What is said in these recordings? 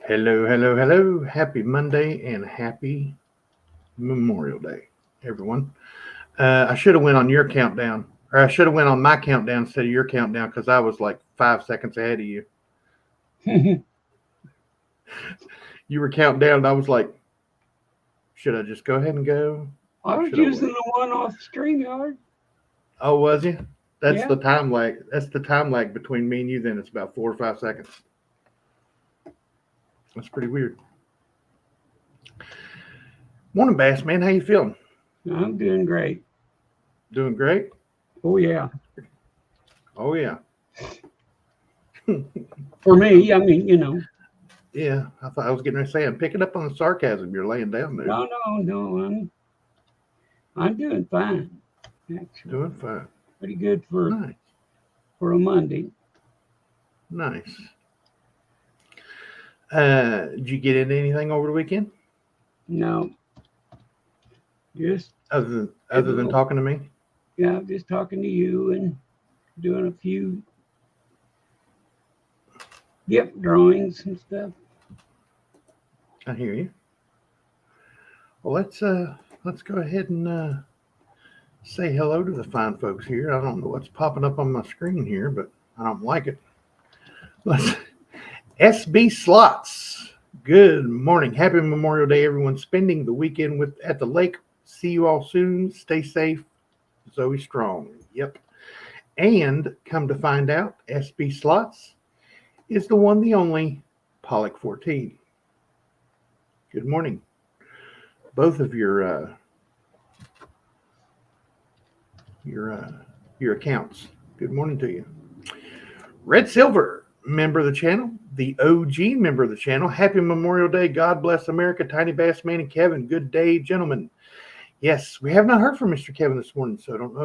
Hello, hello, hello. Happy Monday and happy Memorial Day, everyone. I should have went on your countdown, or I should have went on my countdown instead of your countdown because I was like 5 seconds ahead of you. You were counting down, and I was like, should I just go ahead and go, I or was should I using wait? the one off StreamYard. Oh, was you? That's Yeah. the time lag. That's the time lag between me and you. Then it's about 4 or 5 seconds. That's pretty weird. Morning, Bass man. How you feeling? I'm doing great. Doing great. Oh, yeah. Oh yeah. For me, I mean, Yeah, I thought I was getting ready to say, I'm picking up on the sarcasm you're laying down there. no. I'm doing fine, actually. Doing fine. Pretty good for Nice. for a Monday. Nice. Did you get into anything over the weekend No, just other than talking to me? just talking to you and doing a few gift drawings and stuff. I hear you. Well, let's go ahead and say hello to the fine folks here. I don't know what's popping up on my screen here, but I don't like it. Let's SB Slots. Good morning. Happy Memorial Day, everyone. Spending the weekend at the lake. See you all soon. Stay safe. Zoey Strong. Yep. And come to find out, SB Slots is the one, the only Pollock 14. Good morning. Both of your accounts. Good morning to you. Red Silver, member of the channel, the OG member of the channel. Happy Memorial Day. God bless America. Tiny Bass Man and Kevin. Good day, gentlemen. Yes, we have not heard from Mr. Kevin this morning, so I don't know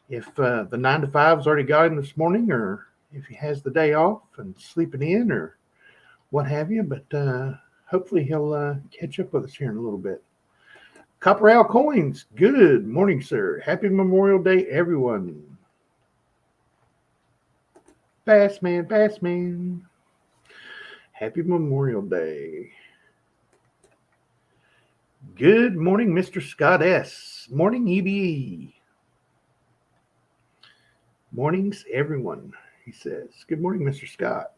if the 9 to 5's already got him this morning, or if he has the day off and sleeping in, or what have you. But hopefully he'll catch up with us here in a little bit. Copper Owl Coins. Good morning, sir. Happy Memorial Day, everyone. Bass Man. Happy Memorial Day. Good morning, Mr. Scott S. Morning, EBE. Mornings, everyone, he says. Good morning, Mr. Scott.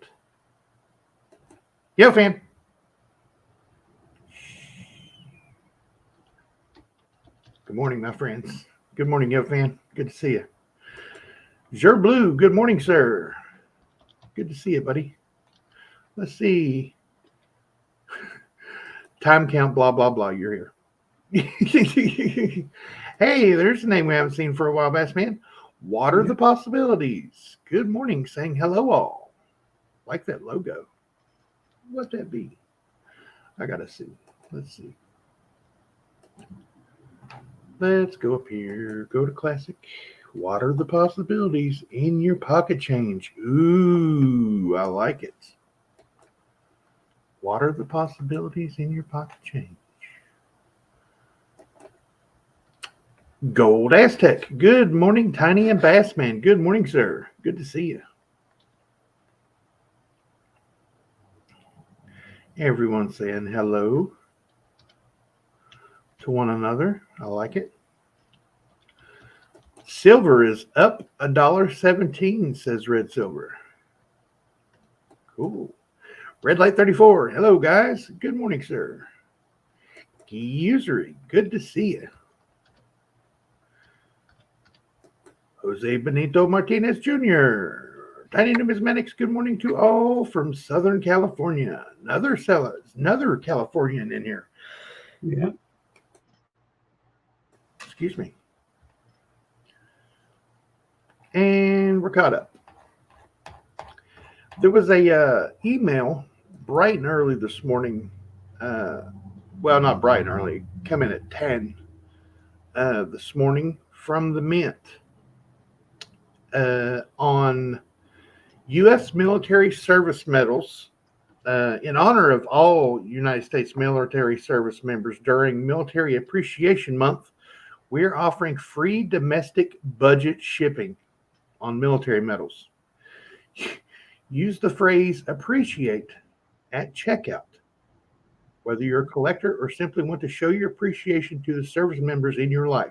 Yo, fan. Good morning, my friends. Good morning, Yo, fan. Good to see you. Jer Blue. Good morning, sir. Good to see you, buddy. Let's see. Time count, blah, blah, blah. You're here. Hey, there's a name we haven't seen for a while, Bass Man. Water the Possibilities. Good morning, saying hello all. Like that logo. What'd that be? I gotta see. Let's see. Let's go up here. Go to classic. Water the possibilities in your pocket change. Ooh, I like it. Water the possibilities in your pocket change. Gold Aztec. Good morning, Tiny and Bassman. Good morning, sir. Good to see you. Everyone saying hello to one another. I like it. Silver is up $1.17, says Red Silver. Cool. Red Light 34. Hello, guys. Good morning, sir. Usury. Good to see you. Jose Benito Martinez Jr. Tiny Numismatics, good morning to all from Southern California. Another Californian in here. Yeah. Excuse me. And we're caught up. There was a email bright and early this morning. Well, not bright and early. Come in at 10 this morning from the Mint on U.S. military service medals in honor of all United States military service members during Military Appreciation Month. We're offering free domestic budget shipping on military medals. Use the phrase appreciate at checkout. Whether you're a collector or simply want to show your appreciation to the service members in your life,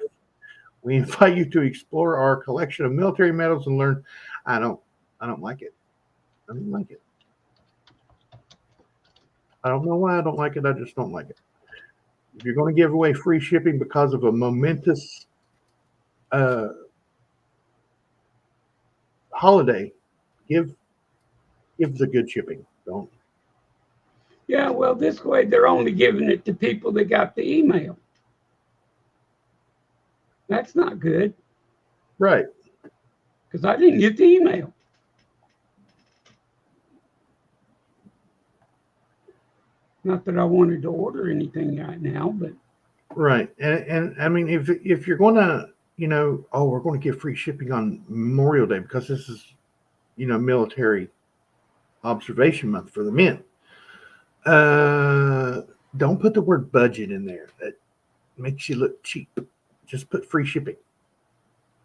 we invite you to explore our collection of military medals and learn. I don't like it. I don't like it. I don't know why I don't like it. I just don't like it. If you're going to give away free shipping because of a momentous uh, holiday, give the good shipping. Don't. Yeah, well, this way they're only giving it to people that got the email. That's not good Right. because I didn't get the email. Not that I wanted to order anything right now, but Right. And I mean, if you're going to, we're going to give free shipping on Memorial Day because this is, military observation month for the men. Don't put the word budget in there. That makes you look cheap. Just put free shipping.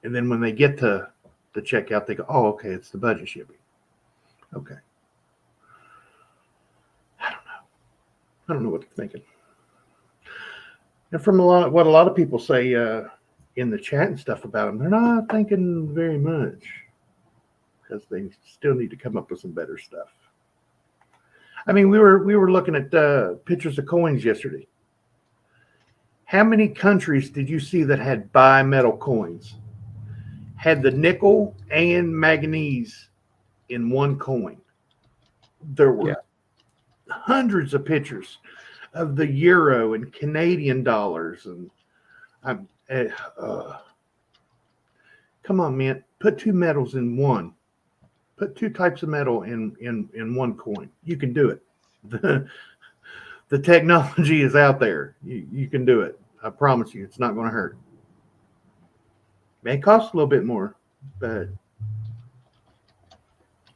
And then when they get to the checkout, they go, oh, okay, it's the budget shipping. Okay. I don't know what they're thinking. And from what a lot of people say in the chat and stuff about them, they're not thinking very much because they still need to come up with some better stuff. I mean, we were looking at pictures of coins yesterday. How many countries did you see that had bimetal coins? Had the nickel and manganese in one coin. There were hundreds of pictures of the euro and Canadian dollars, and come on, man, put two metals in one. Put two types of metal in one coin. You can do it. The technology is out there. You can do it. I promise you, it's not going to hurt. May cost a little bit more, but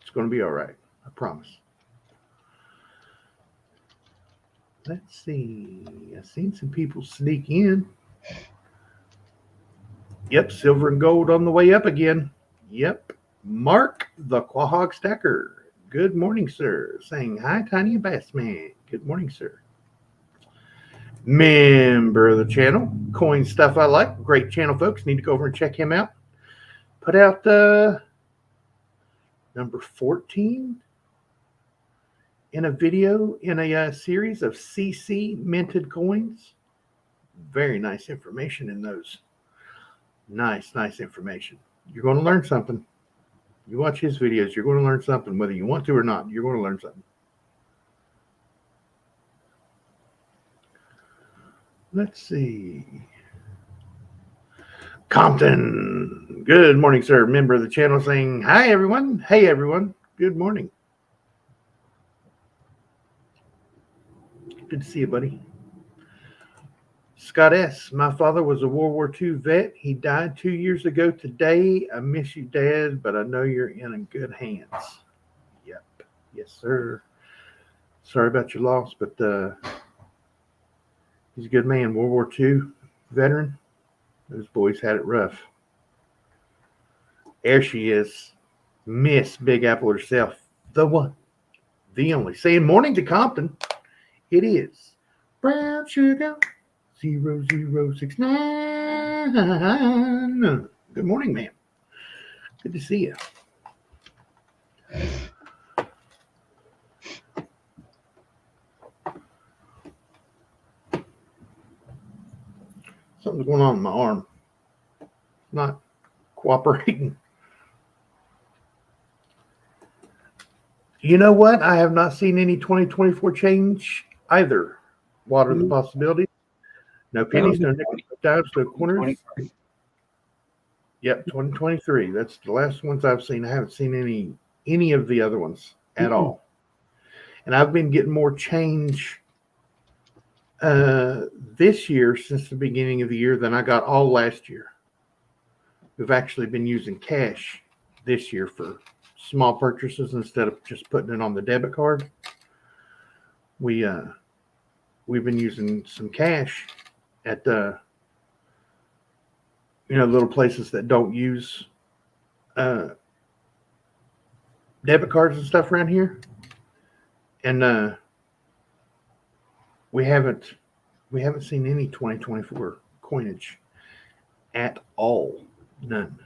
it's going to be all right. I promise. Let's see. I've seen some people sneak in. Yep, silver and gold on the way up again. Yep. Mark the Quahog Stacker. Good morning, sir. Saying hi, Tiny Bass Man. Good morning, sir. Member of the channel. Coin Stuff I Like. Great channel, folks. Need to go over and check him out. Put out number 14 in a video in a series of CC minted coins. Very nice information in those. Nice information. You're going to learn something. You watch his videos, you're going to learn something, whether you want to or not. You're going to learn something. Let's see. Compton. Good morning, sir. Member of the channel saying, hi, everyone. Hey, everyone. Good morning. Good to see you, buddy. Scott S. My father was a World War II vet. He died 2 years ago today. I miss you, Dad, but I know you're in good hands. Yep. Yes, sir. Sorry about your loss, but he's a good man. World War II veteran. Those boys had it rough. There she is. Miss Big Apple herself. The one. The only. Saying morning to Compton. It is brown sugar 0069. Good morning, ma'am. Good to see you. Something's going on in my arm. Not cooperating. You know what? I have not seen any 2024 change either. Water the possibility. No pennies, no nickels, no dimes, no corners. Yep, 2023. That's the last ones I've seen. I haven't seen any of the other ones at all. And I've been getting more change this year since the beginning of the year than I got all last year. We've actually been using cash this year for small purchases instead of just putting it on the debit card. We've been using some cash at little places that don't use debit cards and stuff around here, and We haven't seen any 2024 coinage at all. None.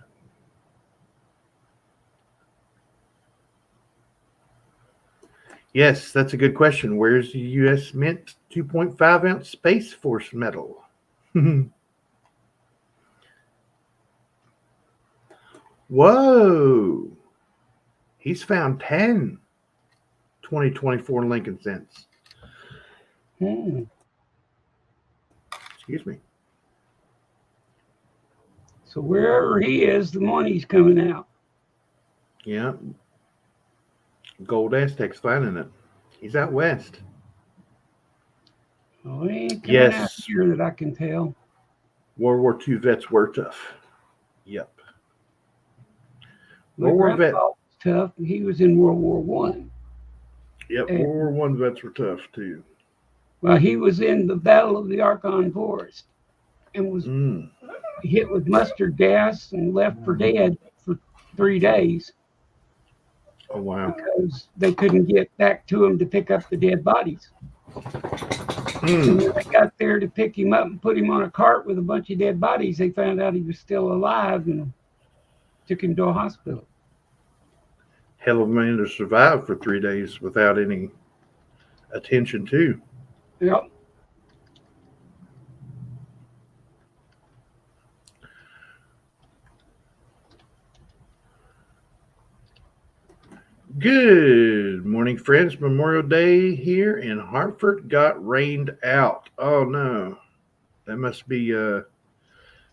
Yes, that's a good question. Where's the U.S. Mint 2.5 ounce Space Force medal? Whoa! He's found 10 2024 Lincoln cents. Excuse me. So wherever he is, the money's coming out. Yeah. Gold Aztec's finding it. He's out west. Oh, he ain't coming out here that I can tell. World War II vets were tough. Yep. My grandpa was tough. He was in World War One. Yep, and World War I vets were tough too. Well, he was in the Battle of the Argonne Forest and was hit with mustard gas and left for dead for 3 days. Oh, wow. Because they couldn't get back to him to pick up the dead bodies. And when they got there to pick him up and put him on a cart with a bunch of dead bodies, they found out he was still alive and took him to a hospital. Hell of a man to survive for 3 days without any attention too. Yep. Good morning, friends. Memorial Day here in Hartford got rained out. Oh no, that must be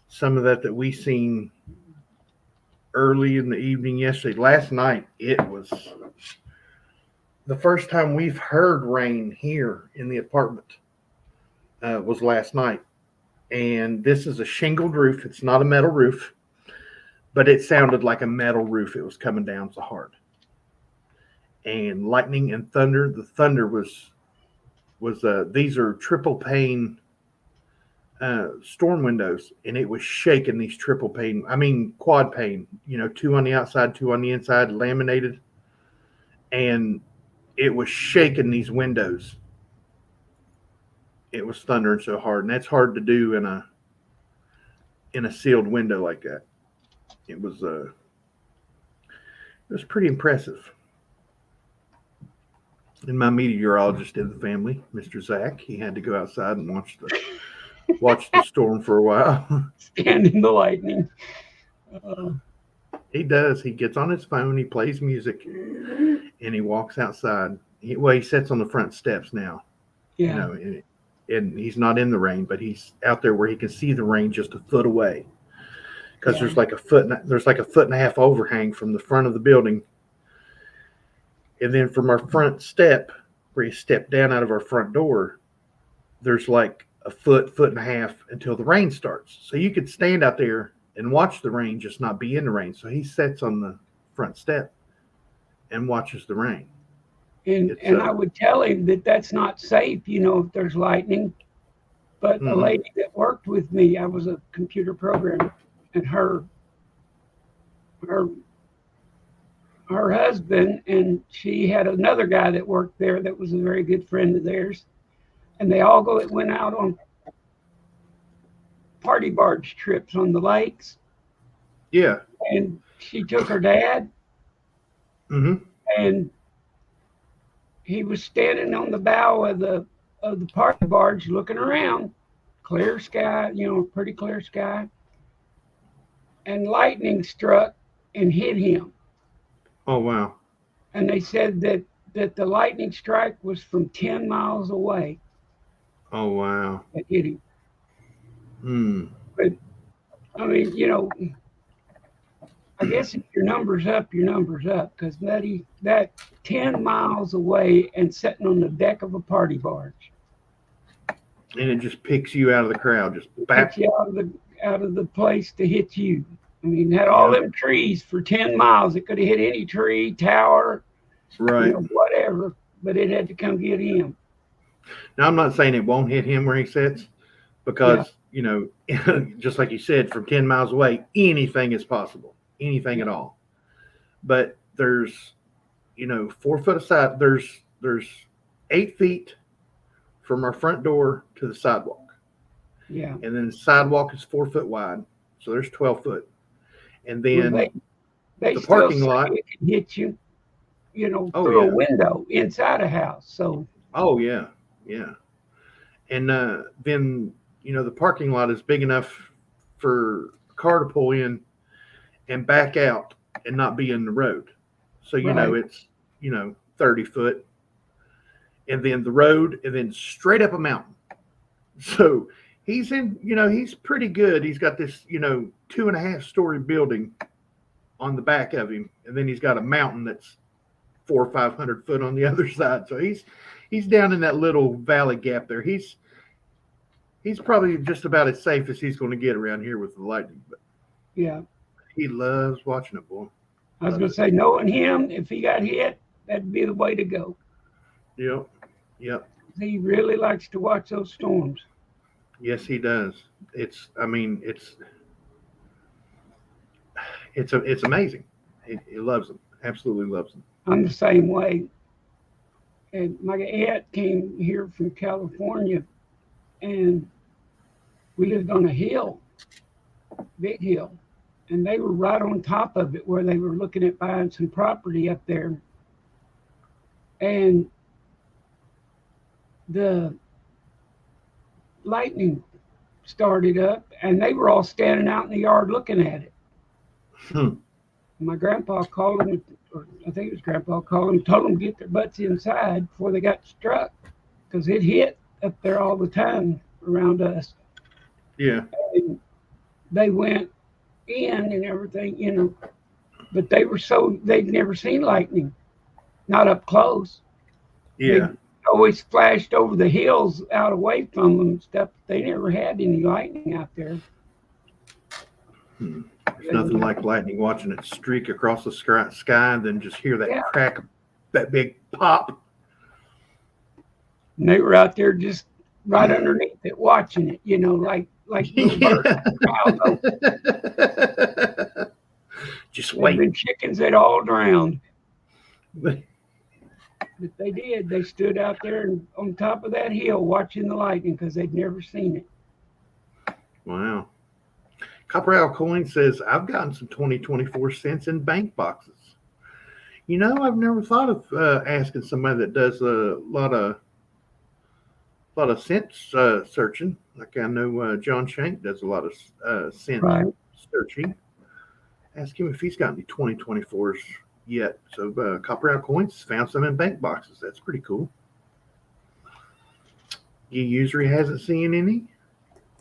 some of that we seen early in the evening yesterday. Last night, it was the first time we've heard rain here in the apartment. Was last night, and this is a shingled roof. It's not a metal roof, but it sounded like a metal roof. It was coming down so hard. And lightning and thunder. The thunder was these are triple pane storm windows, and it was shaking these quad pane, 2 on the outside, 2 on the inside, laminated, and it was shaking these windows. It was thundering so hard, and that's hard to do in a sealed window like that. It was pretty impressive. And my meteorologist in the family, Mr. Zach, he had to go outside and watch the storm for a while. Stand in the lightning. He does. He gets on his phone, he plays music, and he walks outside. He sits on the front steps now. Yeah. And he's not in the rain, but he's out there where he can see the rain just a foot away. Because there's like a foot and a half overhang from the front of the building. And then from our front step, where you step down out of our front door, there's like a foot and a half until the rain starts. So you could stand out there and watch the rain, just not be in the rain. So he sits on the front step and watches the rain. And I would tell him that that's not safe, if there's lightning. But a lady that worked with me, I was a computer programmer, and her husband, and she had another guy that worked there that was a very good friend of theirs. And they all went out on party barge trips on the lakes. Yeah. And she took her dad. And he was standing on the bow of the party barge looking around. Clear sky, pretty clear sky. And lightning struck and hit him. Oh, wow. And they said that the lightning strike was from 10 miles away. Oh, wow. That hit him. But, I guess if your number's up, because that 10 miles away and sitting on the deck of a party barge. And it just picks you out of the crowd, just picks you out of the place to hit you. Had all them trees for 10 miles. It could have hit any tree, tower, right, whatever, but it had to come get him. Now, I'm not saying it won't hit him where he sits, because, just like you said, from 10 miles away, anything is possible, anything at all. But there's, 4 foot aside, there's 8 feet from our front door to the sidewalk. Yeah. And then the sidewalk is 4 foot wide. So there's 12 foot. And Well, then they the still parking say lot. it can hit you, Oh, through a yeah. window inside a house. So Oh, yeah. Yeah. And then, the parking lot is big enough for a car to pull in and back out and not be in the road. So, right. it's, 30 foot. And then the road, and then straight up a mountain. So he's pretty good. He's got this, 2.5 story building on the back of him, and then he's got a mountain that's 400 or 500 foot on the other side. So he's down in that little valley gap there. He's probably just about as safe as he's going to get around here with the lightning. But Yeah. he loves watching it, boy. I was going to say, knowing him, if he got hit, that'd be the way to go. Yep. Yep. He really likes to watch those storms. Yes, he does. It's amazing. He loves them. Absolutely loves them. I'm the same way. And my aunt came here from California, and we lived on a hill, big hill, and they were right on top of it where they were looking at buying some property up there. And the lightning started up, and they were all standing out in the yard looking at it. My grandpa called them, or I think it was grandpa called them, told them to get their butts inside before they got struck, because it hit up there all the time around us. Yeah. And they went in and everything, but they'd never seen lightning, not up close. Yeah. They always flashed over the hills out away from them and stuff. They never had any lightning out there. There's nothing like lightning, watching it streak across the sky and then just hear that crack, that big pop. And they were out there just right underneath it, watching it, like little birds. Just wait. The chickens had all drowned. But they did. They stood out there on top of that hill watching the lightning because they'd never seen it. Wow. Copper Owl Coin says, I've gotten some 2024 cents in bank boxes. I've never thought of asking somebody that does a lot of cents searching. Like I know John Shank does a lot of cent searching. Ask him if he's got any 2024s yet. So Copper Owl Coins found some in bank boxes. That's pretty cool. He usually hasn't seen any.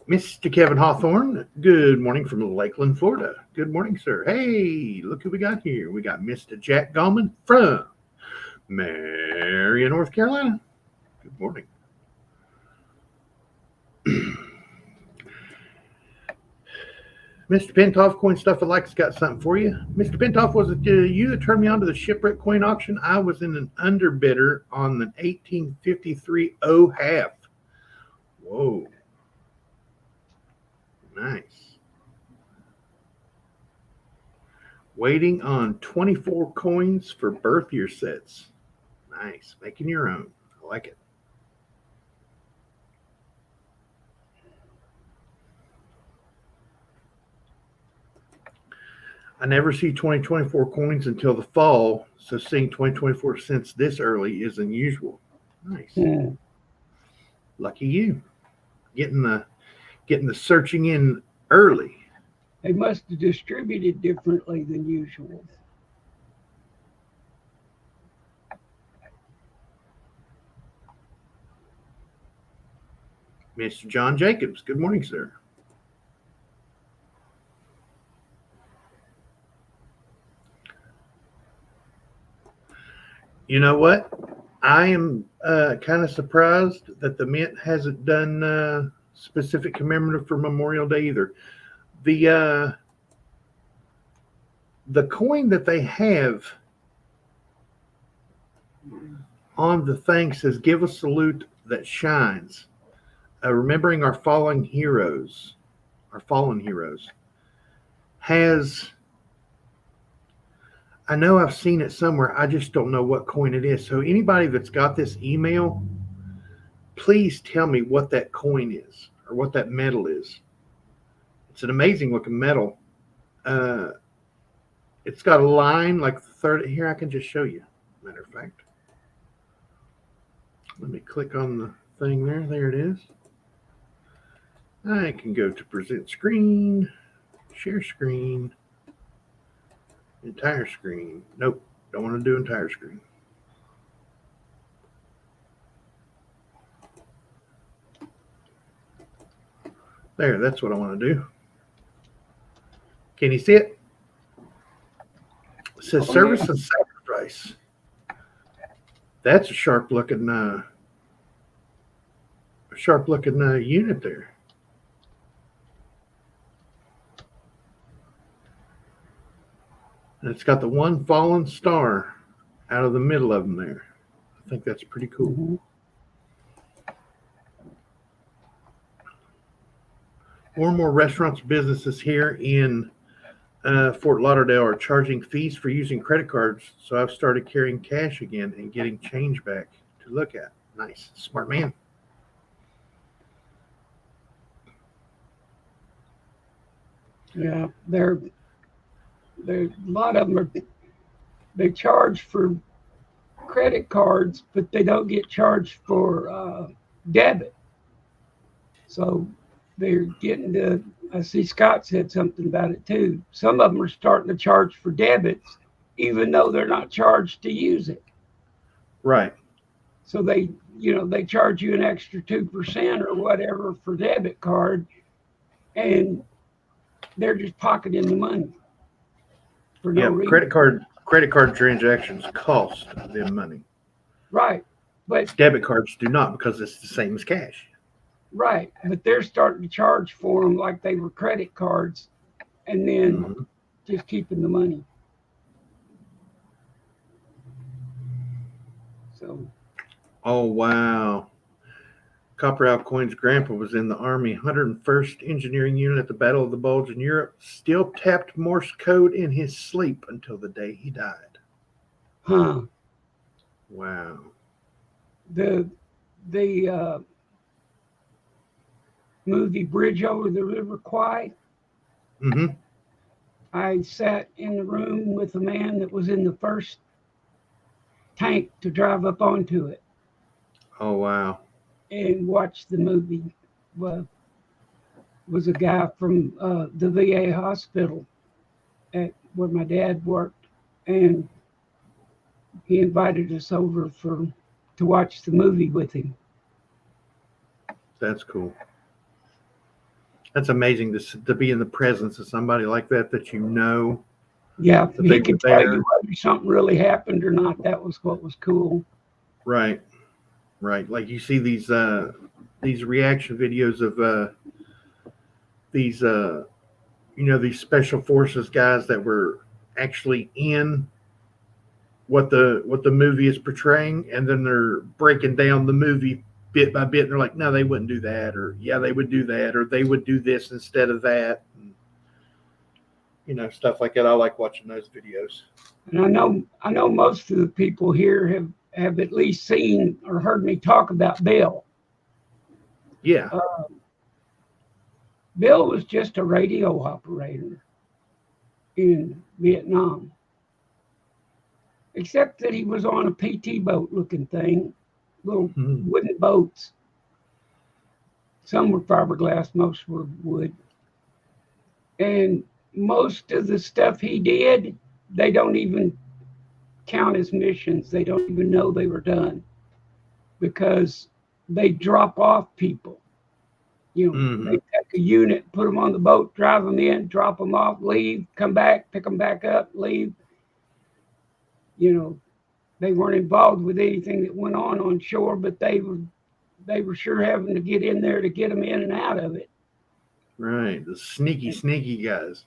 Mr. Kevin Hawthorne, good morning from Lakeland, Florida. Good morning, sir. Hey, look who we got here. We got Mr. Jack Gallman from Marion, North Carolina. Good morning. Mr. Pentoff, Coin Stuff I Like's got something for you. Mr. Pentoff, was it you that turned me on to the shipwreck coin auction? I was in an underbidder on the 1853 O half. Whoa. Nice. Waiting on 24 coins for birth year sets. Nice. Making your own. I like it. I never see 2024 coins until the fall, so seeing 2024 cents this early is unusual. Nice. Yeah. Lucky you. Getting the searching in early. They must have distributed differently than usual. Mr. John Jacobs, good morning, sir. You know what? I am kind of surprised that the Mint hasn't done specific commemorative for Memorial Day either. The coin that they have on the thing says, "Give a salute that shines," remembering our fallen heroes. I know I've seen it somewhere. I just don't know what coin it is. So anybody that's got this email, please tell me what that coin is or what that metal is. It's an amazing looking metal. It's got a line like the third. Here, I can just show you. Matter of fact, let me click on the thing there. There it is. I can go to present screen, share screen, entire screen. Nope, don't want to do entire screen. There, that's what I want to do. Can you see it? It says service and sacrifice. That's a sharp looking unit there. And it's got the one fallen star out of the middle of them there. I think that's pretty cool. Mm-hmm. More and more restaurants, businesses here in Fort Lauderdale are charging fees for using credit cards. So I've started carrying cash again and getting change back to look at. Nice. Smart man. Yeah, a lot of them they charge for credit cards, but they don't get charged for debit. So they're getting to, I see Scott said something about it too. Some of them are starting to charge for debits, even though they're not charged to use it. Right. So they charge you an extra 2% or whatever for debit card, and they're just pocketing the money for no reason. Credit card transactions cost them money. Right. But debit cards do not, because it's the same as cash. Right. But they're starting to charge for them like they were credit cards, and then just keeping the money. So. Oh, wow. Copper Alcoin's grandpa was in the Army 101st Engineering Unit at the Battle of the Bulge in Europe. Still tapped Morse code in his sleep until the day he died. Huh. Wow. The movie Bridge Over the River Kwai. Mm-hmm. I sat in the room with a man that was in the first tank to drive up onto it. Oh, wow. And watched the movie. Well, was a guy from the VA hospital at where my dad worked, and he invited us over to watch the movie with him. That's cool. That's amazing to be in the presence of somebody like that you know. Yeah, he could tell you whether something really happened or not. That was what was cool. Right. Like you see these reaction videos of these special forces guys that were actually in what the movie is portraying, and then they're breaking down the movie bit by bit, and they're like, no, they wouldn't do that, or yeah, they would do that, or they would do this instead of that, and, stuff like that. I like watching those videos. And I know most of the people here have at least seen or heard me talk about Bill. Yeah. Bill was just a radio operator in Vietnam, except that he was on a PT boat looking thing, little wooden boats. Some were fiberglass, most were wood. And most of the stuff he did, they don't even count as missions. They don't even know they were done, because they drop off people. They take a unit, put them on the boat, drive them in, drop them off, leave, come back, pick them back up, leave. They weren't involved with anything that went on shore, but they were sure having to get in there to get them in and out of it. Right, the sneaky guys.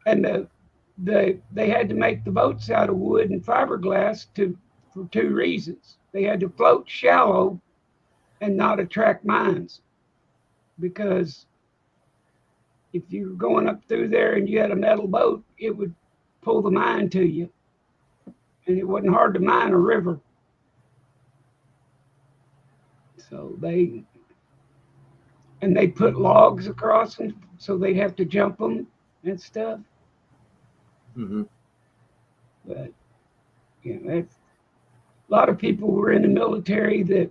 And they had to make the boats out of wood and fiberglass for two reasons. They had to float shallow and not attract mines, because if you were going up through there and you had a metal boat, it would pull the mine to you. And it wasn't hard to mine a river. So they put logs across them so they'd have to jump them and stuff. Mm-hmm. But that's, a lot of people were in the military that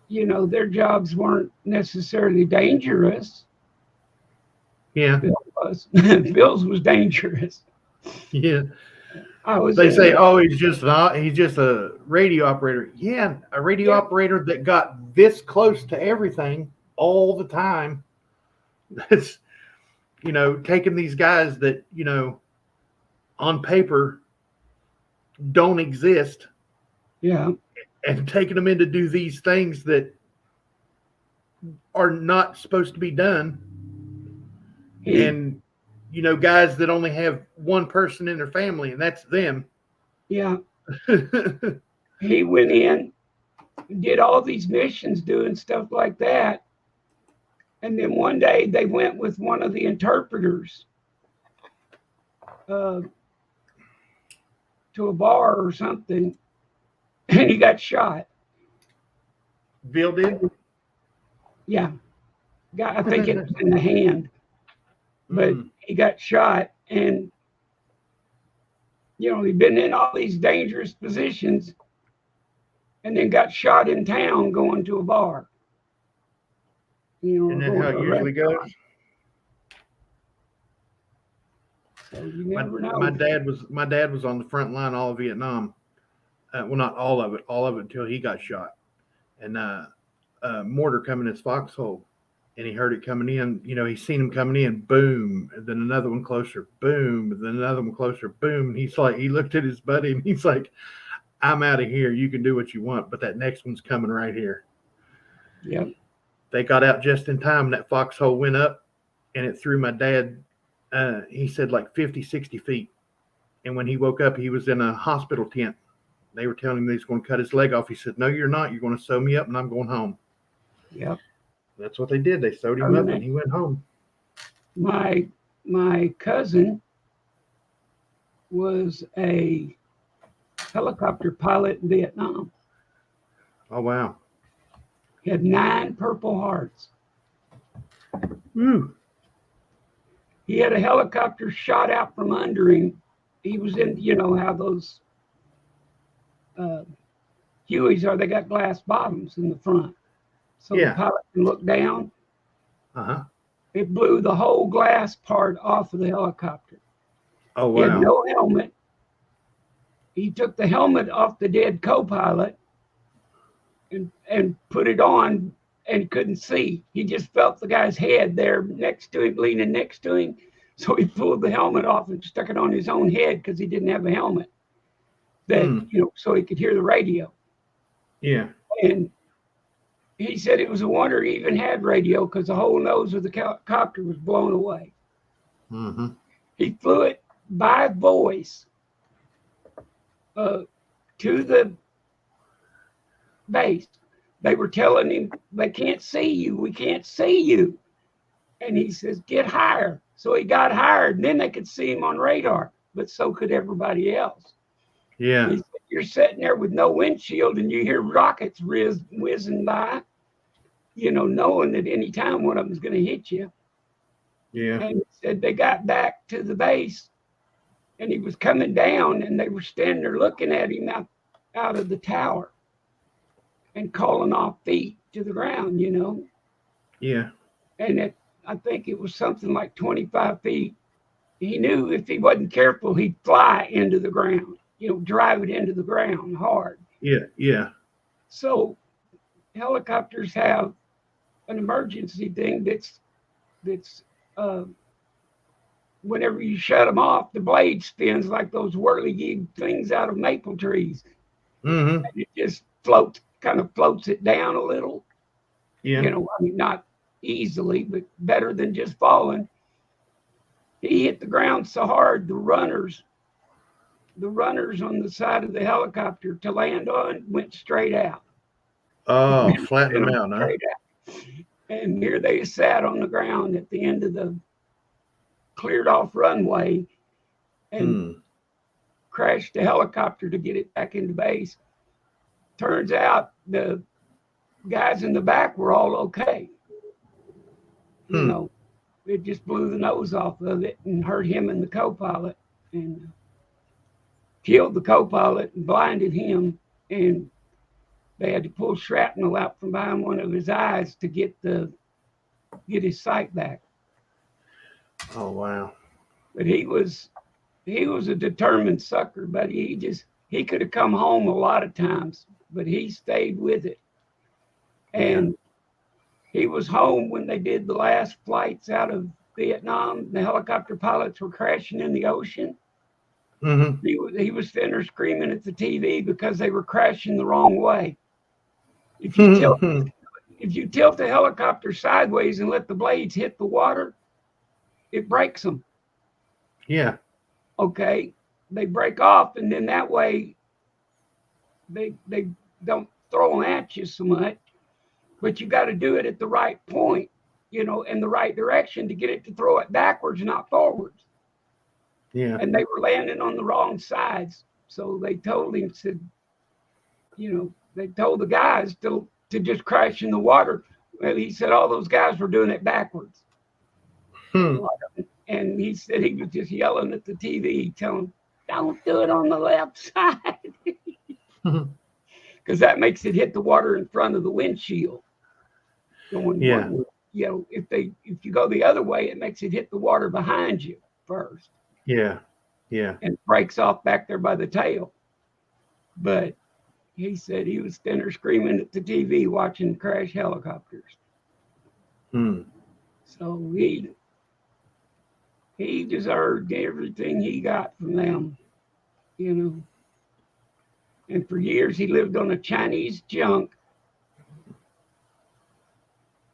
their jobs weren't necessarily dangerous. Yeah. Bill's was dangerous. Yeah. I was They in say, oh, he's just a radio operator. Yeah, a radio operator that got this close to everything all the time. That's, taking these guys that, on paper don't exist. Yeah. And taking them in to do these things that are not supposed to be done. And, guys that only have one person in their family, and that's them. Yeah. He went in, did all these missions doing stuff like that. And then one day they went with one of the interpreters to a bar or something, and he got shot. Bill did? Yeah. I think it was in the hand. But he got shot, and he'd been in all these dangerous positions and then got shot in town going to a bar. Isn't that how it usually goes? So you never know. My dad was on the front line all of Vietnam. Well, not all of it until he got shot. And mortar coming in his foxhole, and he heard it coming in. He seen him coming in, boom, and then another one closer, boom, and then another one closer, boom. And he looked at his buddy, and he's like, "I'm out of here. You can do what you want, but that next one's coming right here." Yep. They got out just in time. That foxhole went up, and it threw my dad. He said like 50, 60 feet. And when he woke up, he was in a hospital tent. They were telling him they was going to cut his leg off. He said, "No, you're not. You're going to sew me up, and I'm going home." Yep. That's what they did. They sewed him up, and he went home. My cousin was a helicopter pilot in Vietnam. Oh, wow. He had 9 Purple Hearts. Woo. He had a helicopter shot out from under him. He was in, how those Hueys are, they got glass bottoms in the front. So the pilot can look down. Uh-huh. It blew the whole glass part off of the helicopter. Oh, wow. He had no helmet. He took the helmet off the dead co-pilot and put it on and couldn't see. He just felt the guy's head there next to him, leaning next to him. So he pulled the helmet off and stuck it on his own head because he didn't have a helmet. So he could hear the radio. Yeah. And he said it was a wonder he even had radio because the whole nose of the copter was blown away. Mm-hmm. He flew it by voice to the base. They were telling him, "They can't see you. We can't see you." And he says, "Get higher." So he got higher, and then they could see him on radar, but so could everybody else. Yeah. He said, "You're sitting there with no windshield, and you hear rockets whizzing by, knowing that any time one of them's going to hit you." Yeah. And he said they got back to the base, and he was coming down, and they were standing there looking at him out of the tower and calling off feet to the ground, Yeah. And I think it was something like 25 feet. He knew if he wasn't careful, he'd fly into the ground, drive it into the ground hard. Yeah. Yeah. So helicopters have an emergency thing that's whenever you shut them off, the blade spins like those whirly-gig things out of maple trees. Mm-hmm. And it just kind of floats it down a little. Yeah. Not easily, but better than just falling. He hit the ground so hard, the runners on the side of the helicopter to land on went straight out. Oh, flatten them out, huh? And here they sat on the ground at the end of the cleared off runway and crashed the helicopter to get it back into base. Turns out the guys in the back were all okay. You Hmm. know, it just blew the nose off of it and hurt him and the co-pilot, and killed the co-pilot and blinded him. And they had to pull shrapnel out from behind one of his eyes to get his sight back. Oh wow. But he was a determined sucker, but he could have come home a lot of times, but he stayed with it. And he was home when they did the last flights out of Vietnam. The helicopter pilots were crashing in the ocean. Mm-hmm. He was sitting there screaming at the TV because they were crashing the wrong way. If you tilt the helicopter sideways and let the blades hit the water, it breaks them. Yeah. Okay, they break off, and then that way they don't throw them at you so much. But you got to do it at the right point, in the right direction to get it to throw it backwards, not forwards. Yeah. And they were landing on the wrong sides, so they told him, said, they told the guys to just crash in the water. Well, he said all those guys were doing it backwards. And he said he was just yelling at the TV, telling them, don't do it on the left side. Because that makes it hit the water in front of the windshield. Yeah. If you go the other way, it makes it hit the water behind you first. Yeah. Yeah. And breaks off back there by the tail. But he said he was standing there screaming at the TV watching crash helicopters. Hmm. So he deserved everything he got from them, And for years he lived on a Chinese junk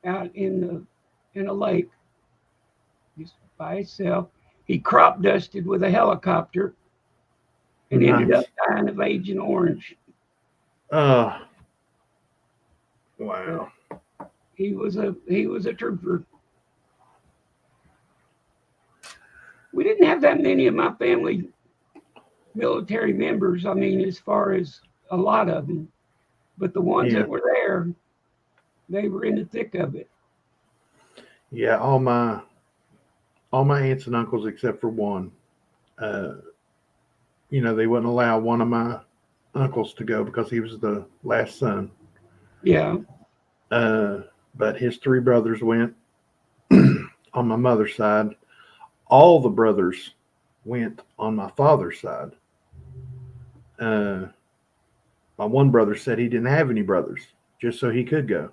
out in a lake, just by himself. He crop dusted with a helicopter and ended up dying of Agent Orange. Oh. Wow. He was a trooper. We didn't have that many of my family military members. I mean, as far as a lot of them, but the ones that were there, they were in the thick of it. Yeah, all my aunts and uncles except for one. They wouldn't allow one of my uncles to go because he was the last son. Yeah. But his three brothers went on my mother's side. All the brothers went on my father's side. My one brother said he didn't have any brothers, just so he could go.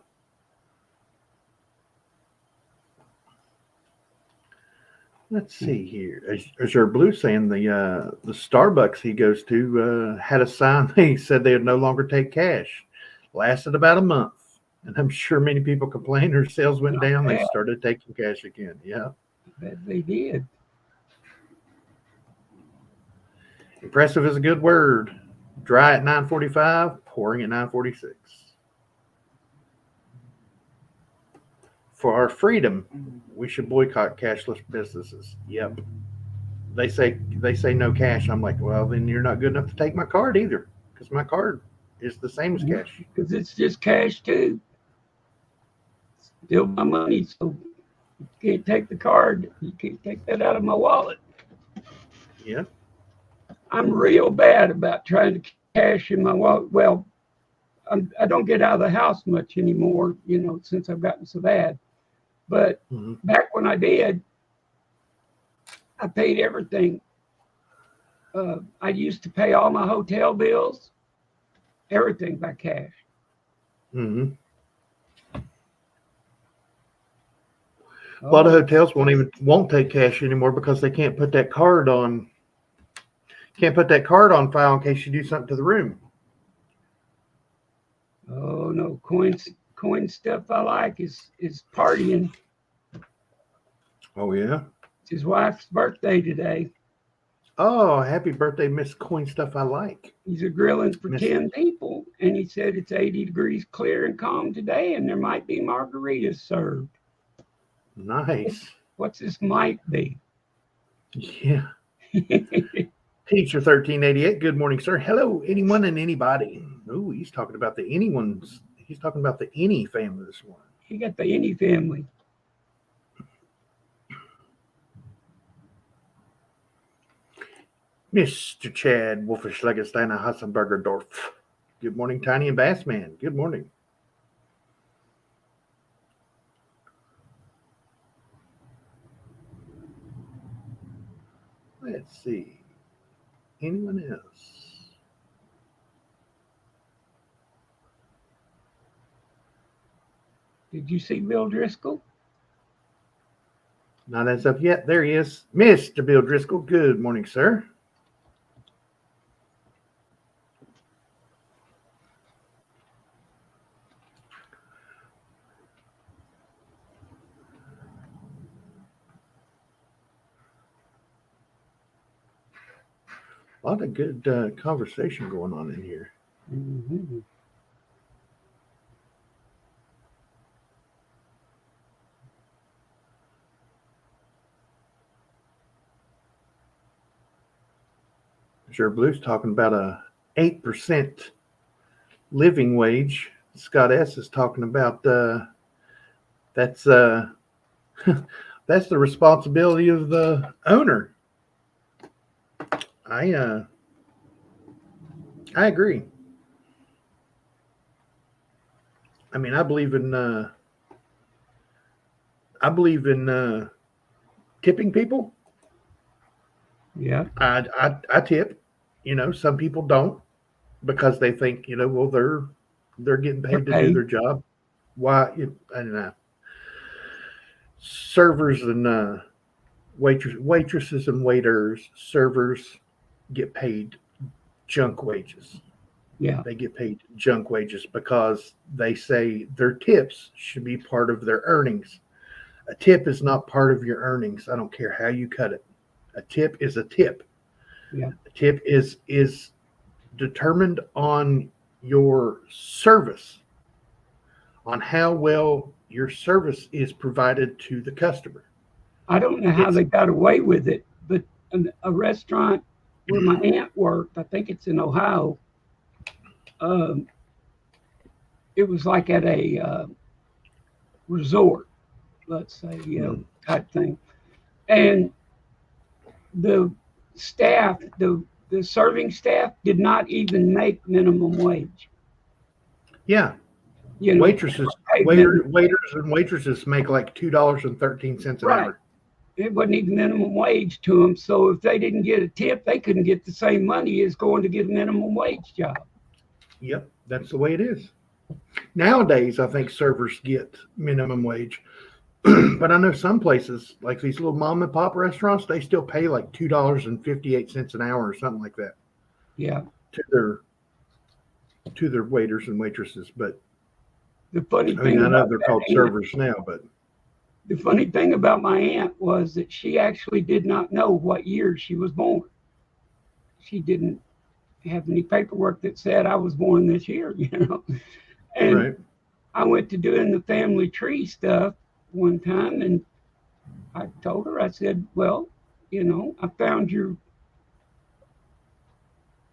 Let's see here. Azure Blue saying the Starbucks he goes to had a sign. They said they would no longer take cash. Lasted about a month, and I'm sure many people complained. Their sales went down. They started taking cash again. Yeah, I bet they did. Impressive is a good word. Dry at 9:45, pouring at 9:46. For our freedom, we should boycott cashless businesses. Yep. They say no cash. I'm like, well, then you're not good enough to take my card either, because my card is the same as cash. Because it's just cash too. Still my money, so you can't take the card. You can't take that out of my wallet. Yeah. I'm real bad about trying to cash in my wallet. Well, I don't get out of the house much anymore, since I've gotten so bad. But back when I did, I paid everything. I used to pay all my hotel bills, everything by cash. Mm-hmm. A lot of hotels won't take cash anymore because they can't put that card on. Can't put that card on file in case you do something to the room. Oh no, coin stuff I like is partying. Oh yeah. It's his wife's birthday today. Oh, happy birthday, Miss Coin Stuff I Like. He's a grilling for 10 people, and he said it's 80 degrees clear and calm today, and there might be margaritas served. Nice. What's this might be? Yeah. Teacher 1388, good morning, sir. Hello, anyone and anybody. Oh, he's talking about the anyone's. He's talking about the any family this morning. He got the any family. Mr. Chad Wolfish Legensteiner Hassenberger Dorf. Good morning, Tiny and Bassman. Good morning. Let's see. Anyone else? Did you see Bill Driscoll? Not as of yet. There he is. Mr. Bill Driscoll. Good morning, sir. A lot of good conversation going on in here. Mm-hmm. Sure, Blue's talking about a 8% living wage. Scott S is talking about that's that's the responsibility of the owner. I agree. I mean, I believe in tipping people. Yeah. I tip. Some people don't because they think well they're getting paid to do their job. Why? And servers and waitresses and waiters, servers get paid junk wages. Yeah. They get paid junk wages because they say their tips should be part of their earnings. A tip is not part of your earnings. I don't care how you cut it. A tip is a tip. Yeah. A tip is determined on your service, on how well your service is provided to the customer. I don't know how they got away with it, but a restaurant where my aunt worked, I think it's in Ohio, it was like at a resort, let's say, type thing. And the staff, the serving staff did not even make minimum wage. Yeah. Waiters and waitresses make like $2.13 an hour. It wasn't even minimum wage to them. So if they didn't get a tip, they couldn't get the same money as going to get a minimum wage job. Yep, that's the way it is. Nowadays, I think servers get minimum wage. But I know some places, like these little mom and pop restaurants, they still pay like $2.58 an hour or something like that. Yeah. To their waiters and waitresses. But the funny thing, I know they're called servers now, but the funny thing about my aunt was that she actually did not know what year she was born. She didn't have any paperwork that said I was born this year, And right. I went to doing the family tree stuff one time, and I told her, I said, well, I found your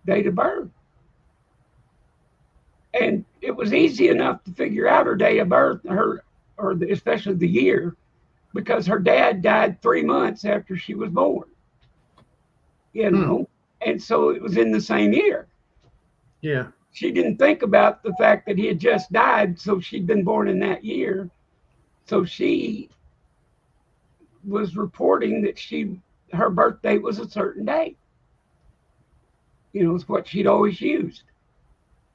date of birth. And it was easy enough to figure out her date of birth, especially the year, because her dad died 3 months after she was born. And so it was in the same year. Yeah. She didn't think about the fact that he had just died, so she'd been born in that year. So she was reporting that her birth date was a certain date. It's what she'd always used.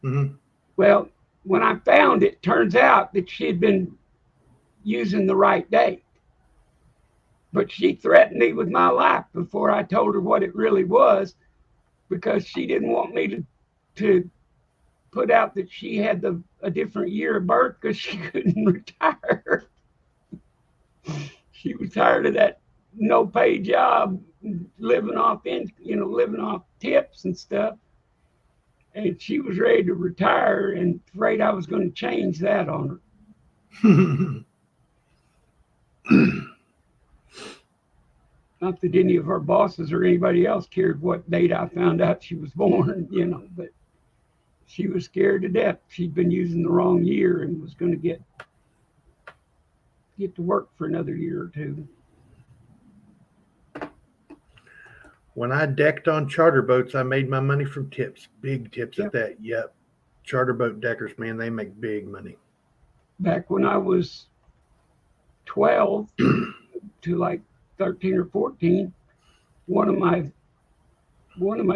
Mm-hmm. Well, when I found it, turns out that she had been using the right date. But she threatened me with my life before I told her what it really was, because she didn't want me to put out that she had a different year of birth because she couldn't retire. She was tired of that no-pay job, living off tips and stuff. And she was ready to retire and afraid I was going to change that on her. Not that any of her bosses or anybody else cared what date I found out she was born, but she was scared to death. She'd been using the wrong year and was going to get to work for another year or two. When I decked on charter boats, I made my money from tips, big tips Yep. at that. Yep. Charter boat deckers, man, they make big money. Back when I was 12 to like 13 or 14, one of my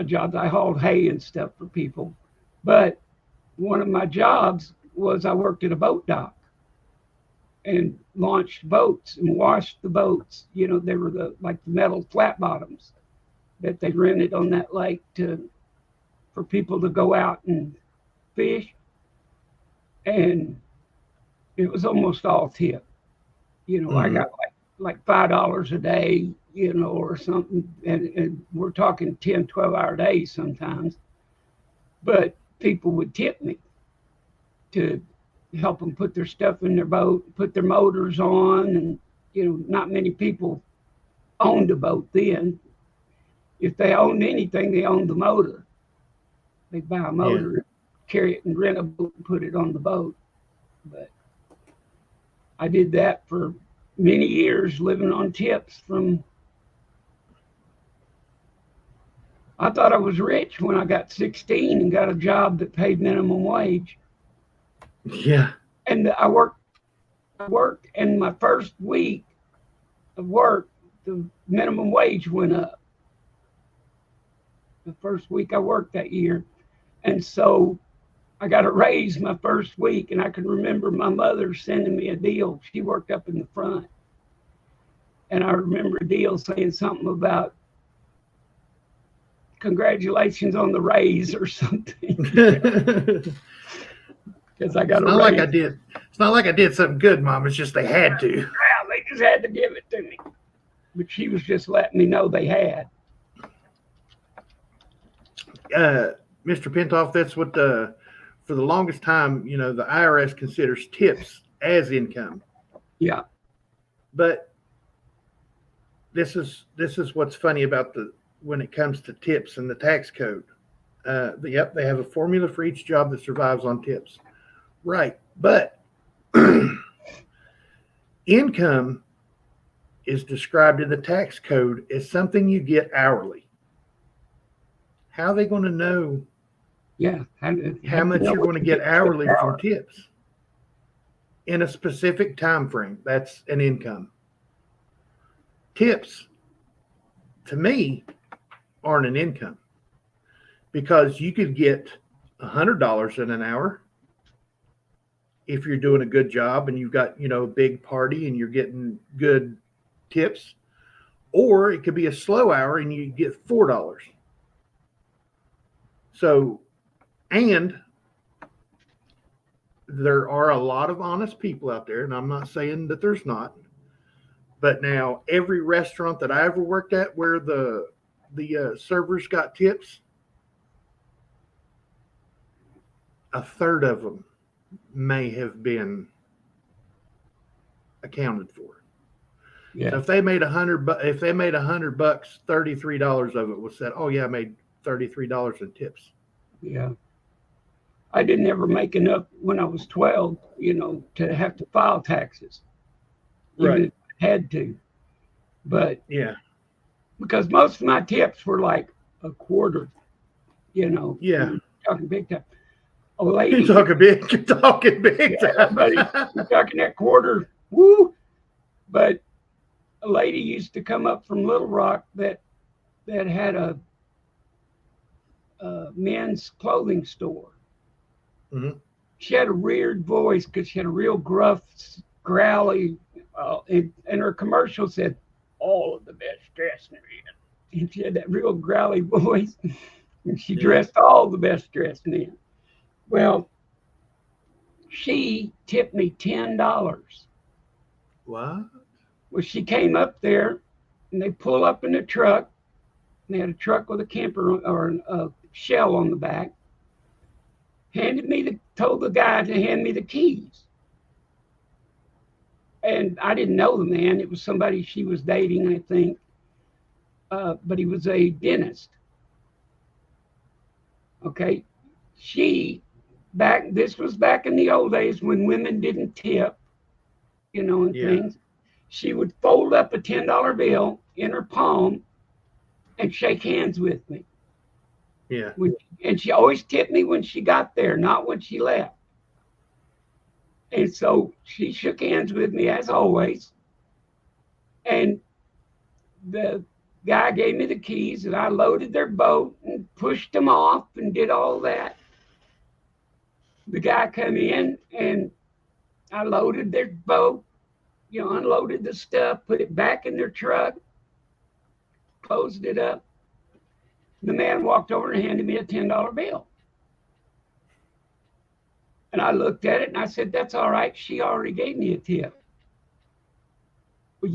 jobs, I hauled hay and stuff for people, but one of my jobs was I worked at a boat dock and launched boats and washed the boats. You know, they were the metal flat bottoms that they rented on that lake for people to go out and fish. And it was almost all tip. You know, I got like $5 a day, you know, or something. And we're talking 10, 12-hour days sometimes. But people would tip me to help them put their stuff in their boat, put their motors on. And, you know, not many people owned a boat then. If they owned anything, they owned the motor. They'd buy a motor, carry it and rent a boat and put it on the boat. But I did that for many years, living on tips from. I thought I was rich when I got 16 and got a job that paid minimum wage. Yeah. And I worked, and my first week of work, the minimum wage went up. The first week I worked that year. And so I got a raise my first week, and I can remember my mother sending me a deal. She worked up in the front. And I remember a deal saying something about congratulations on the raise or something. Because I got a raise. It's not like I did something good, Mom. It's just they had to. Yeah, they just had to give it to me. But she was just letting me know they had. Mr. Pintoff, that's what for the longest time, you know, the IRS considers tips as income. Yeah. But this is what's funny about when it comes to tips and the tax code. Yep, they have a formula for each job that survives on tips. Right. But income is described in the tax code as something you get hourly. How are they going to know how much you're going to get hourly from tips in a specific time frame? That's an income. Tips, to me, aren't an income because you could get $100 in an hour if you're doing a good job and you've got, you know, a big party and you're getting good tips, or it could be a slow hour and you get $4. So, and there are a lot of honest people out there, and I'm not saying that there's not, but now every restaurant that I ever worked at where the servers got tips, a third of them may have been accounted for. Yeah. So if they made $100, $33 of it was said, oh yeah, I made $33 in tips. Yeah. I didn't ever make enough when I was 12, you know, to have to file taxes. Even if I had to. But yeah, because most of my tips were like a quarter, you know. Yeah. Talking big time. A lady. You're talking big time. You're talking that quarter. Woo. But a lady used to come up from Little Rock that had a men's clothing store. Mm-hmm. She had a weird voice because she had a real gruff, growly, and her commercial said, "All of the best dressed men." And she had that real growly voice, and she dressed all the best dressed men. Well, she tipped me $10. What? Well, she came up there, and they pull up in the truck. And they had a truck with a camper or a shell on the back. Told the guy to hand me the keys. And I didn't know the man. It was somebody she was dating, I think. But he was a dentist. Okay. this was back in the old days when women didn't tip, and Yeah. things. She would fold up a $10 bill in her palm and shake hands with me. Yeah. And she always tipped me when she got there, not when she left. And so she shook hands with me as always. And the guy gave me the keys, and I loaded their boat and pushed them off and did all that. The guy come in, and I loaded their boat, unloaded the stuff, put it back in their truck, closed it up. The man walked over and handed me a $10 bill. And I looked at it and I said, "That's all right. She already gave me a tip." Well,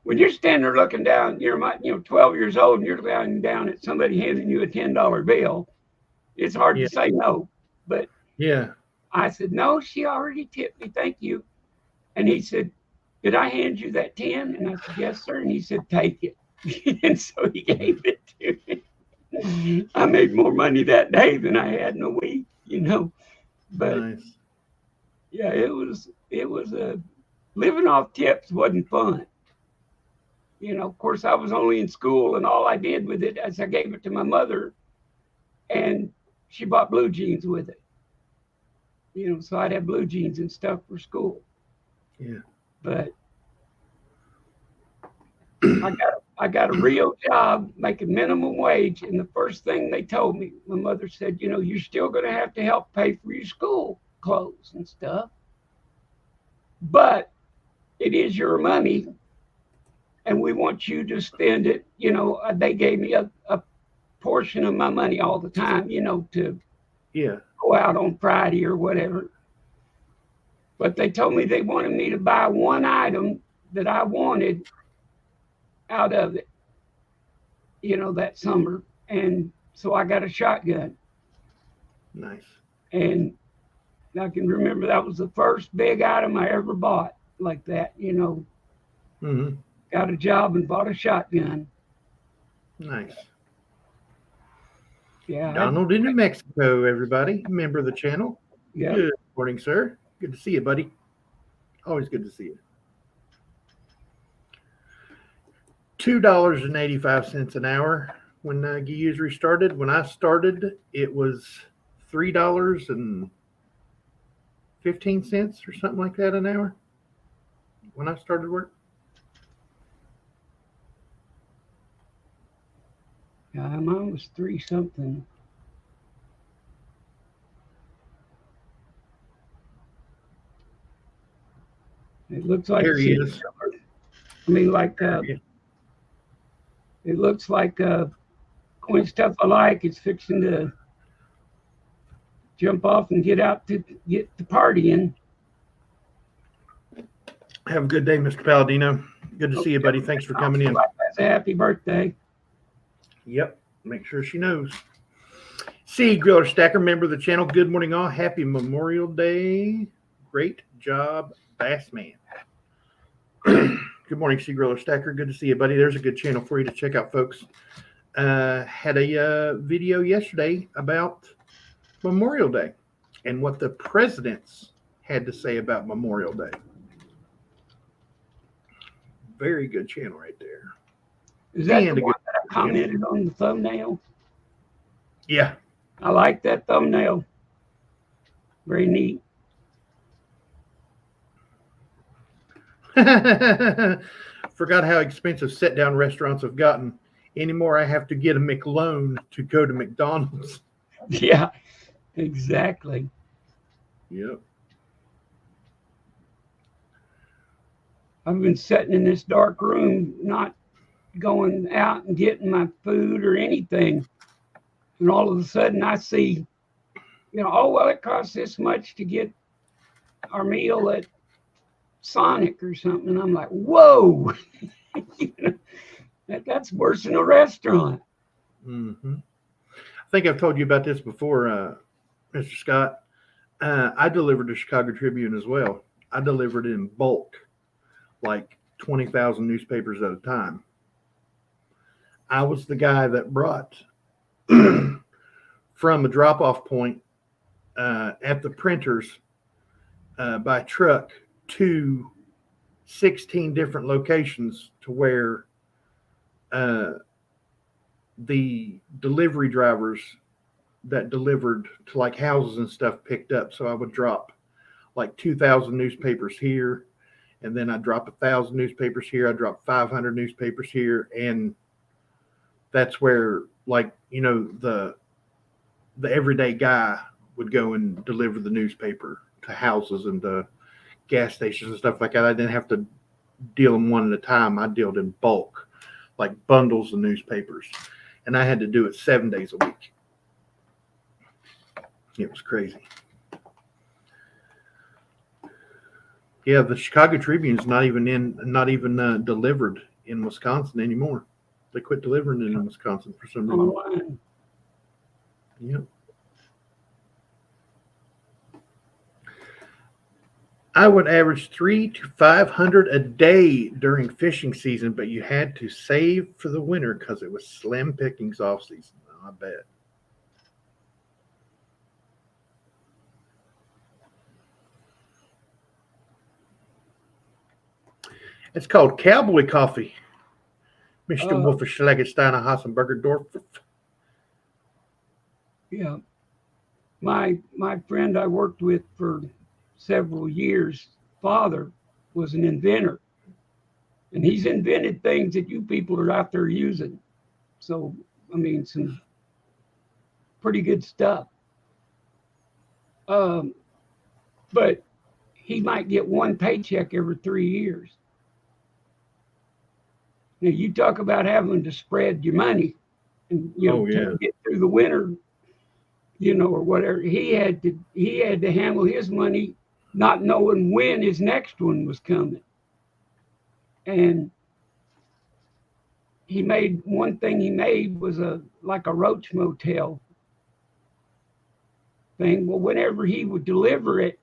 when you're standing there looking down, you're 12 years old and you're looking down at somebody handing you a $10 bill, it's hard Yeah. to say no. But Yeah. I said, "No, she already tipped me. Thank you." And he said, "Did I hand you that 10?" And I said, "Yes, sir." And he said, "Take it." And so he gave it to me. I made more money that day than I had in a week, But Nice. yeah, it was living off tips wasn't fun. Of course, I was only in school, and all I did with it is I gave it to my mother, and she bought blue jeans with it. So I'd have blue jeans and stuff for school. Yeah. But I got a real job making minimum wage, and the first thing they told me, my mother said, "You're still going to have to help pay for your school clothes and stuff, but it is your money, and we want you to spend it." They gave me a portion of my money all the time, to go out on Friday or whatever. But they told me they wanted me to buy one item that I wanted out of it, that summer. And so I got a shotgun. Nice. And I can remember that was the first big item I ever bought like that, Mm-hmm. Got a job and bought a shotgun. Nice. Yeah. Donald in New Mexico, everybody. Member of the channel. Yeah. Good morning, sir. Good to see you, buddy. Always good to see you. $2.85 an hour when Usury started. When I started, it was $3.15 or something like that an hour when I started work. Yeah, mine was 3 something. It looks like Here he is. I mean, it looks like Coin Stuff I Like is fixing to jump off and get out to get to partying. Have a good day, Mr. Palladino. Good to see you, buddy. Thanks for coming in. That's a happy birthday. Yep. Make sure she knows. C. Griller Stacker, member of the channel. Good morning, all. Happy Memorial Day. Great job, Bass Man. Good morning, C. Griller Stacker. Good to see you, buddy. There's a good channel for you to check out, folks. Had a video yesterday about Memorial Day and what the presidents had to say about Memorial Day. Very good channel right there. Is that the one that I commented on the thumbnail? Yeah. I like that thumbnail. Very neat. Forgot how expensive sit-down restaurants have gotten. Anymore, I have to get a McLoan to go to McDonald's. Yeah, exactly. Yep. I've been sitting in this dark room, not going out and getting my food or anything. And all of a sudden I see, oh, well, it costs this much to get our meal at Sonic or something. And I'm like, whoa, that's worse than a restaurant. Mm-hmm. I think I've told you about this before, Mr. Scott. I delivered the Chicago Tribune as well. I delivered in bulk, like 20,000 newspapers at a time. I was the guy that brought from a drop-off point at the printers by truck to 16 different locations to where uh, the delivery drivers that delivered to like houses and stuff picked up. So I would drop like 2,000 newspapers here, and then I'd drop 1,000 newspapers here. I'd drop 500 newspapers here, and that's where, like, the everyday guy would go and deliver the newspaper to houses and to gas stations and stuff like that. I didn't have to deal them one at a time. I dealt in bulk, like bundles of newspapers, and I had to do it 7 days a week. It was crazy. Yeah, the Chicago Tribune's not even delivered in Wisconsin anymore. They quit delivering it in Wisconsin for some reason. Online. Yep. I would average 300 to 500 a day during fishing season, but you had to save for the winter because it was slim pickings off season. I bet. It's called cowboy coffee. Mr. Wolferschlagensteiner Hassenberger. Yeah. My friend I worked with for several years, father was an inventor. And he's invented things that you people are out there using. So, I mean, some pretty good stuff. But he might get one paycheck every 3 years. Now, you talk about having to spread your money and, to get through the winter, or whatever. He had to handle his money not knowing when his next one was coming. And one thing he made was like a roach motel thing. Well, whenever he would deliver it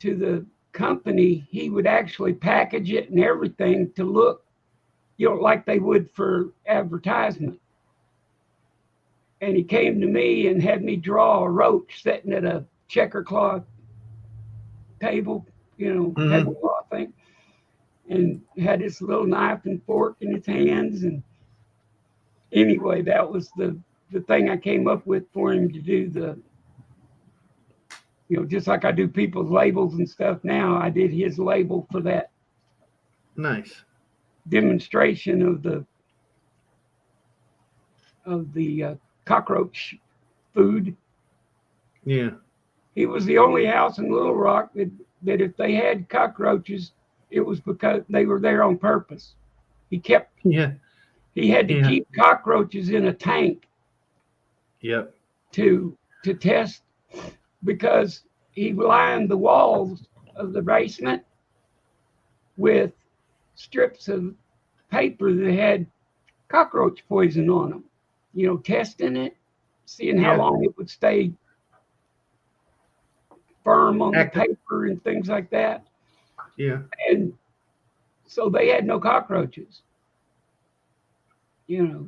to the company, he would actually package it and everything to look, like they would for advertisement. And he came to me and had me draw a roach sitting at a checker cloth table, tablecloth thing, and had his little knife and fork in his hands. And anyway, that was the thing I came up with for him to do just like I do people's labels and stuff now, I did his label for that. Nice. Demonstration of the cockroach food. Yeah. He was the only house in Little Rock that if they had cockroaches, it was because they were there on purpose. He had to keep cockroaches in a tank. Yep. To test, because he lined the walls of the basement with strips of paper that had cockroach poison on them, testing it, seeing how long it would stay firm on the paper and things like that. Yeah. And so they had no cockroaches.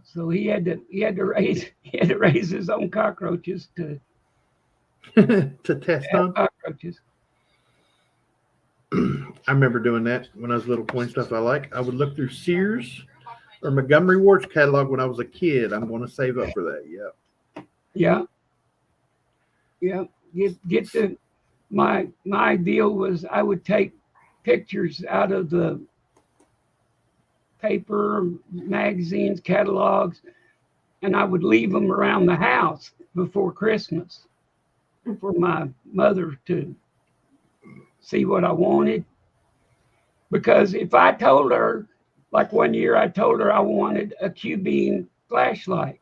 So he had to raise his own cockroaches to to test on cockroaches. I remember doing that when I was little, pulling stuff I like. I would look through Sears or Montgomery Ward's catalog when I was a kid. I'm going to save up for that. Yeah. Get the my deal was I would take pictures out of the paper, magazines, catalogs, and I would leave them around the house before Christmas for my mother to see what I wanted. Because if I told her, like one year I told her I wanted a Q-beam flashlight.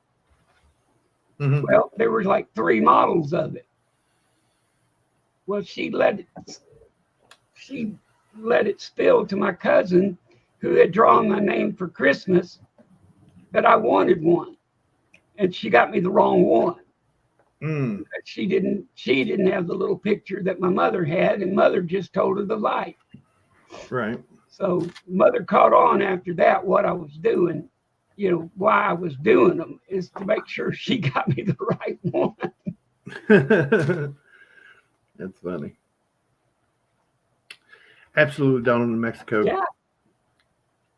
Mm-hmm. Well, there were like 3 models of it. Well, she let it spill to my cousin who had drawn my name for Christmas that I wanted one. And she got me the wrong one. Mm. She didn't have the little picture that my mother had, and mother just told her the light. Right. So mother caught on after that what I was doing, why I was doing them is to make sure she got me the right one. That's funny. Absolutely down in Mexico. Yeah.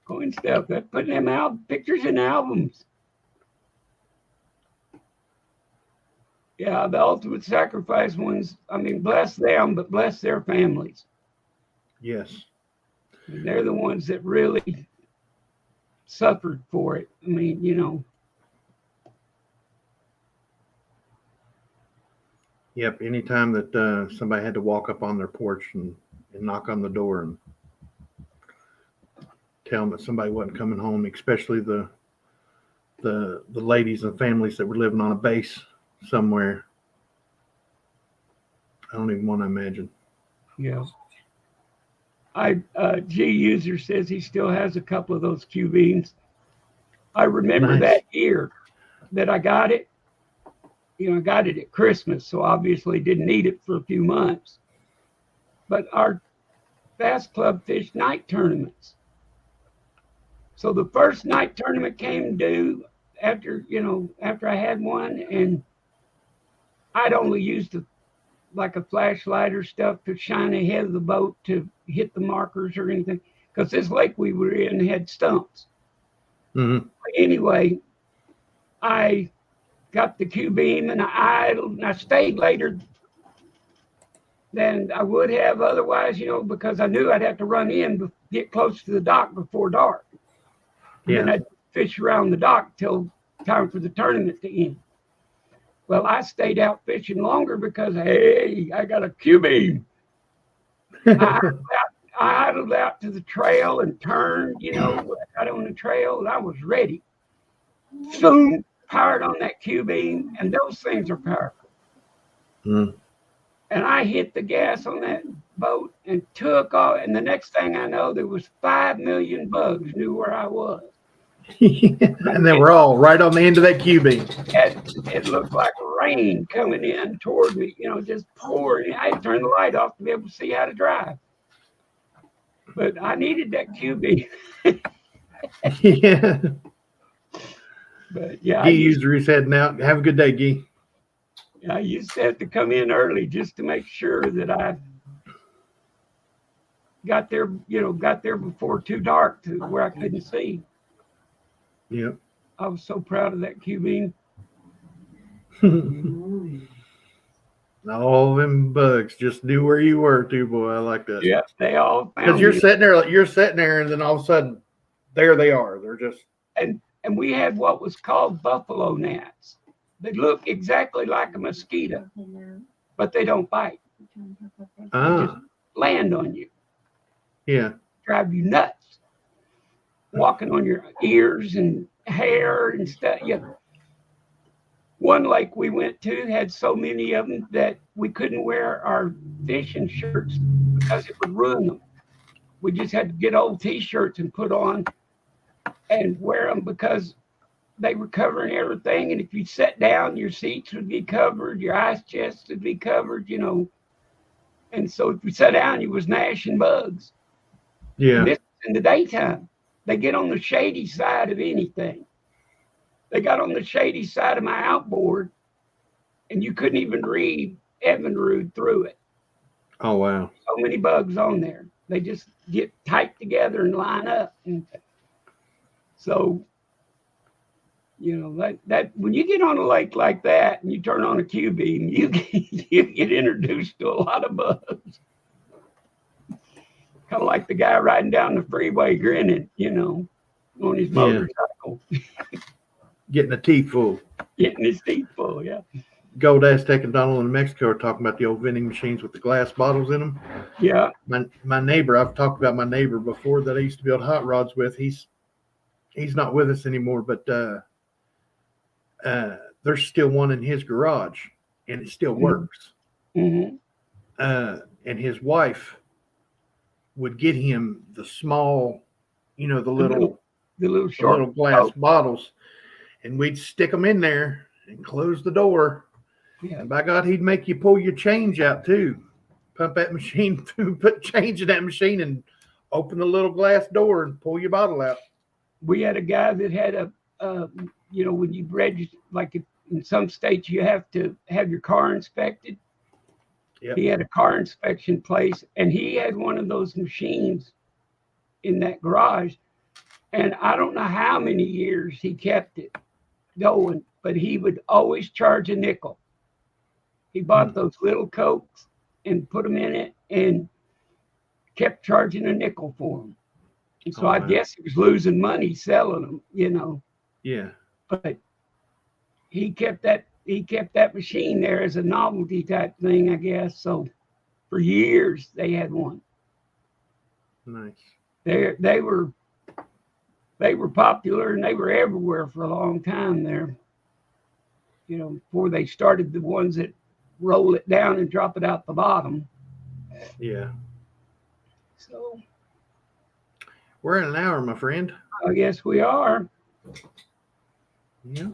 Cool stuff. They're putting them out pictures in albums. Yeah, the ultimate sacrifice ones, I mean, bless them, but bless their families. Yes. And they're the ones that really suffered for it. I mean, you know. Yep. Anytime that somebody had to walk up on their porch and knock on the door and tell them that somebody wasn't coming home, especially the ladies and families that were living on a base somewhere. I don't even want to imagine. Yeah. G User says he still has a couple of those Q beams. I remember Nice. that year that I got it. You know, I got it at Christmas, so obviously didn't need it for a few months. But our Bass Club fished night tournaments. So the first night tournament came due after I had one, and I'd only used like a flashlight or stuff to shine ahead of the boat to hit the markers or anything, because this lake we were in had stumps. Mm-hmm. Anyway, I got the Q beam and I idled, and I stayed later than I would have otherwise, because I knew I'd have to run in, get close to the dock before dark. And then I'd fish around the dock till time for the tournament to end. Well, I stayed out fishing longer because, hey, I got a Q beam. I idled out to the trail and turned, got on the trail, and I was ready. Boom, powered on that Q beam, and those things are powerful. Mm. And I hit the gas on that boat and took off. And the next thing I know, there was 5 million bugs knew where I was. And they were all right on the end of that Q beam. It looked like rain coming in toward me, just pouring. I had to turn the light off to be able to see how to drive. But I needed that Q beam. Yeah. But yeah, Gee User is heading out. Have a good day, Gee. I used to have to come in early just to make sure that I got there before too dark to where I couldn't see. Yep. I was so proud of that Q beam. All them bugs just knew where you were too, boy. I like that. Yeah, they all found because you're sitting there, and then all of a sudden, there they are. They're just and we had what was called buffalo gnats. They look exactly like a mosquito, but they don't bite. They just land on you. Yeah. Drive you nuts. Walking on your ears and hair and stuff. Yeah. One lake we went to had so many of them that we couldn't wear our fishing shirts because it would ruin them. We just had to get old T-shirts and put on and wear them because they were covering everything. And if you sat down, your seats would be covered, your ice chests would be covered, And so if you sat down, you was gnashing bugs. Yeah. And this is in the daytime. They get on the shady side of anything. They got on the shady side of my outboard, and you couldn't even read Evinrude through it. Oh, wow. So many bugs on there. They just get tight together and line up. And so, that when you get on a lake like that and you turn on a Q beam, you get introduced to a lot of bugs. Kind of like the guy riding down the freeway grinning, on his motorcycle. Getting the teeth full. Getting his teeth full, yeah. Gold Aztec and Donald in Mexico are talking about the old vending machines with the glass bottles in them. Yeah. My neighbor, I've talked about my neighbor before that I used to build hot rods with. He's not with us anymore, but there's still one in his garage, and it still works. Mm-hmm. And his wife would get him the small, the little glass bottles, and we'd stick them in there and close the door. Yeah. And by God, he'd make you pull your change out too. Pump that machine, put change in that machine, and open the little glass door and pull your bottle out. We had a guy that had when you register, like if in some states you have to have your car inspected. Yep. He had a car inspection place, and he had one of those machines in that garage. And I don't know how many years he kept it going, but he would always charge a nickel. He bought those little Cokes and put them in it and kept charging a nickel for them. And so I guess he was losing money selling them, you know. Yeah. But he kept that machine there as a novelty type thing, I guess. So for years they had one. Nice. They were popular, and they were everywhere for a long time there. You know, before they started the ones that roll it down and drop it out the bottom. Yeah. So we're in an hour, my friend. I guess we are. Yeah.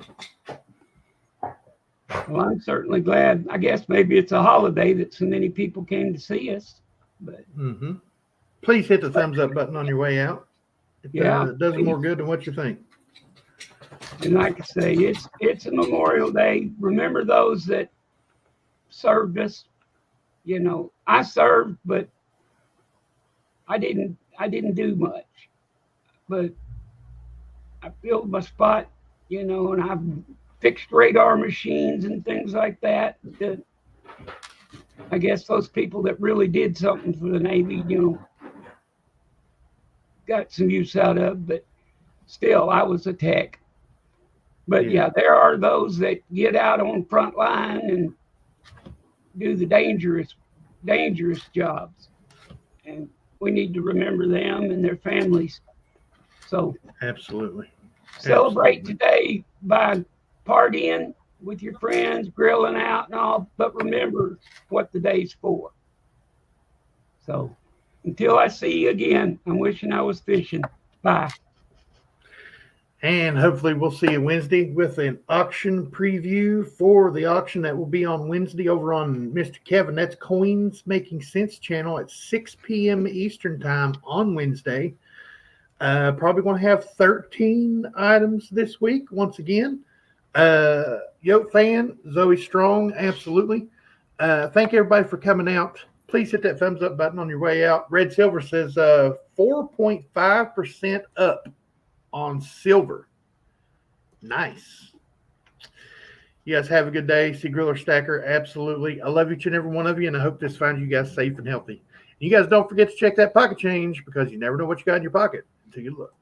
Well, I'm certainly glad. I guess maybe it's a holiday that so many people came to see us. But please hit the thumbs up button on your way out. It does more good than what you think. And like I say, it's a Memorial Day. Remember those that served us. You know, I served, but I didn't do much. But I filled my spot, you know, and I've fixed radar machines and things like that. That I guess those people that really did something for the Navy, you know, got some use out of. But still, I was a tech. But yeah, there are those that get out on front line and do the dangerous jobs, and we need to remember them and their families. So absolutely celebrate today by partying with your friends, grilling out and all, but remember what the day's for. So until I see you again, I'm wishing I was fishing. Bye. And hopefully we'll see you Wednesday with an auction preview for the auction that will be on Wednesday over on Mr. Kevin. That's Coins Making Sense channel at 6 p.m. Eastern time on Wednesday. Probably going to have 13 items this week once again. Yoke fan, Zoey Strong, absolutely. Thank everybody for coming out. Please hit that thumbs up button on your way out. Red Silver says 4.5% up on silver. Nice. You guys have a good day. See Griller Stacker. Absolutely. I love each and every one of you, and I hope this finds you guys safe and healthy. And you guys don't forget to check that pocket change, because you never know what you got in your pocket until you look.